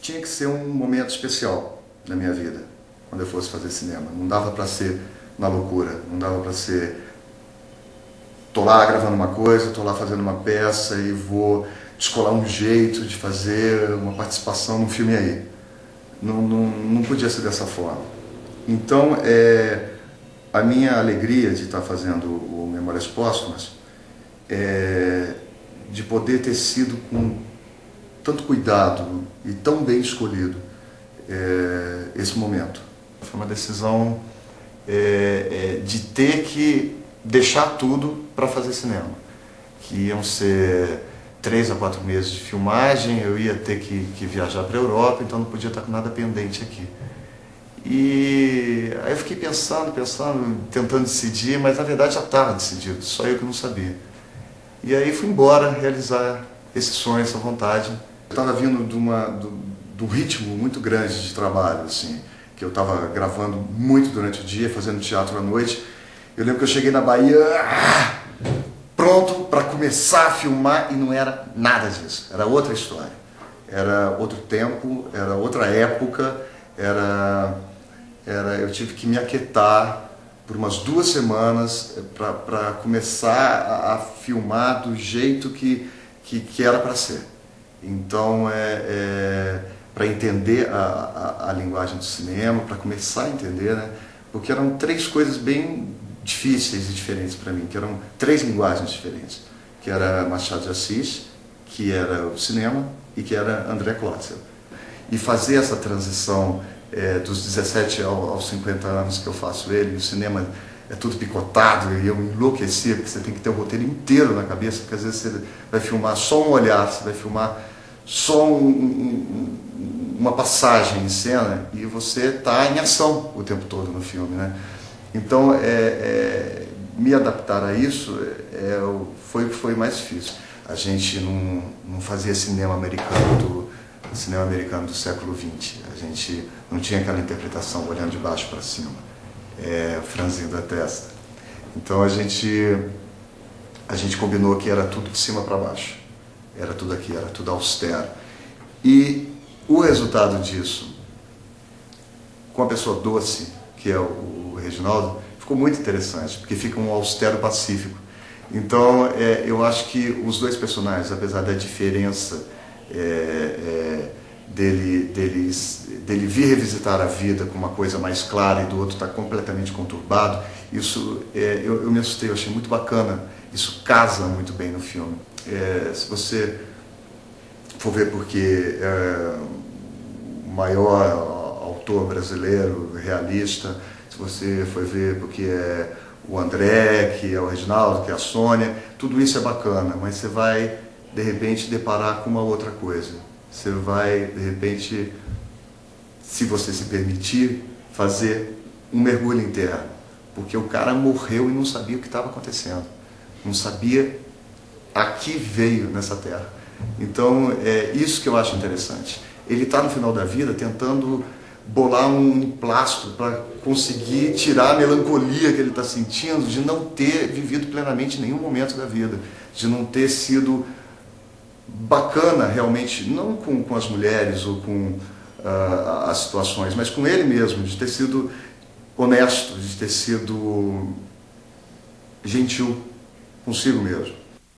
tinha que ser um momento especial na minha vida, quando eu fosse fazer cinema. Não dava para ser na loucura, não dava para ser... Tô lá gravando uma coisa, tô lá fazendo uma peça e vou descolar um jeito de fazer uma participação num filme aí. Não podia ser dessa forma. Então, a minha alegria de estar fazendo o Memórias Póstumas é de poder ter sido com tanto cuidado e tão bem escolhido esse momento. Foi uma decisão de ter que deixar tudo para fazer cinema, que iam ser 3 a 4 meses de filmagem, eu ia ter que viajar para a Europa, então não podia estar com nada pendente aqui. E aí eu fiquei pensando, tentando decidir, mas na verdade já estava decidido, só eu que não sabia. E aí fui embora realizar esse sonho, essa vontade. Eu estava vindo de um ritmo muito grande de trabalho, assim, que eu estava gravando muito durante o dia, fazendo teatro à noite. Eu lembro que eu cheguei na Bahia, pronto para começar a filmar, e não era nada disso, era outra história. Era outro tempo, era outra época, eu tive que me aquietar por umas 2 semanas para começar a filmar do jeito que era para ser. Então, para entender a linguagem do cinema, para começar a entender, né? Porque eram 3 coisas bem difíceis e diferentes para mim, que eram 3 linguagens diferentes, que era Machado de Assis, que era o cinema e que era André Klotzel. E fazer essa transição dos 17 aos 50 anos que eu faço ele, o cinema é tudo picotado e eu enlouquecia, porque você tem que ter o roteiro inteiro na cabeça, porque às vezes você vai filmar só um olhar, você vai filmar só uma passagem em cena e você está em ação o tempo todo no filme, né? Então, me adaptar a isso foi o que foi mais difícil. A gente não fazia cinema americano do século XX. A gente não tinha aquela interpretação olhando de baixo para cima, franzindo a testa. Então a gente combinou que era tudo de cima para baixo. Era tudo aqui, era tudo austero. E o resultado disso, com a pessoa doce, que é o Reginaldo, ficou muito interessante, porque fica um austero pacífico. Então, eu acho que os 2 personagens, apesar da diferença dele vir revisitar a vida com uma coisa mais clara e do outro estar completamente conturbado, isso eu me assustei, eu achei muito bacana, isso casa muito bem no filme. Se você for ver porque o maior autor brasileiro, realista, se você for ver porque é o André, que é o Reginaldo, que é a Sônia, tudo isso é bacana, mas você vai, de repente, deparar com uma outra coisa. Você vai, de repente, se você se permitir, fazer um mergulho interno, porque o cara morreu e não sabia o que estava acontecendo, não sabia a que veio nessa terra. Então, é isso que eu acho interessante. Ele está no final da vida tentando bolar um emplasto para conseguir tirar a melancolia que ele está sentindo de não ter vivido plenamente nenhum momento da vida, de não ter sido bacana realmente, não com as mulheres ou com as situações, mas com ele mesmo, de ter sido honesto, de ter sido gentil consigo mesmo.